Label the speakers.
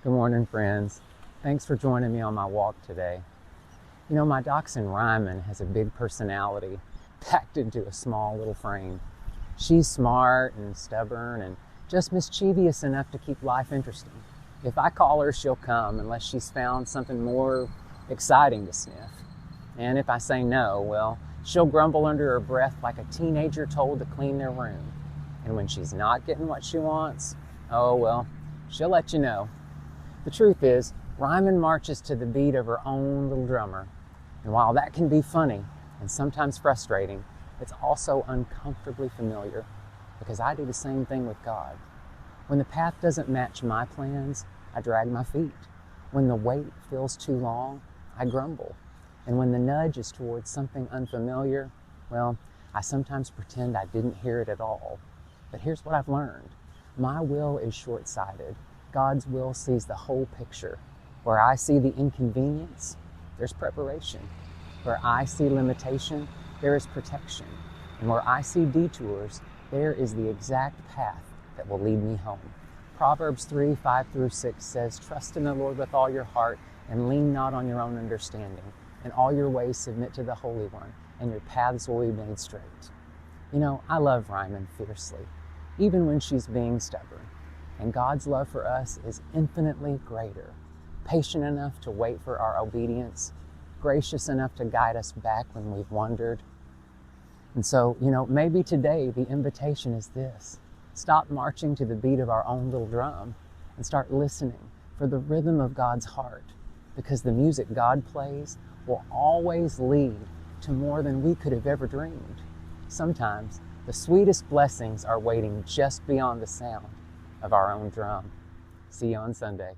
Speaker 1: Good morning, friends. Thanks for joining me on my walk today. You know, my dachshund Ryman has a big personality packed into a small little frame. She's smart and stubborn and just mischievous enough to keep life interesting. If I call her, she'll come unless she's found something more exciting to sniff. And if I say no, well, she'll grumble under her breath like a teenager told to clean their room. And when she's not getting what she wants, oh well, she'll let you know. The truth is, Ryman marches to the beat of her own little drummer. And while that can be funny and sometimes frustrating, it's also uncomfortably familiar because I do the same thing with God. When the path doesn't match my plans, I drag my feet. When the wait feels too long, I grumble. And when the nudge is towards something unfamiliar, well, I sometimes pretend I didn't hear it at all. But here's what I've learned. My will is short-sighted. God's will sees the whole picture. Where I see the inconvenience, there's preparation. Where I see limitation, there is protection. And where I see detours, there is the exact path that will lead me home. Proverbs 3:5-6 says, "Trust in the Lord with all your heart and lean not on your own understanding. In all your ways submit to the Holy One, and your paths will be made straight." You know, I love Ryman fiercely, even when she's being stubborn. And God's love for us is infinitely greater, patient enough to wait for our obedience, gracious enough to guide us back when we've wandered. And so, maybe today the invitation is this. Stop marching to the beat of our own little drum and start listening for the rhythm of God's heart, because the music God plays will always lead to more than we could have ever dreamed. Sometimes the sweetest blessings are waiting just beyond the sound of our own drum. See you on Sunday.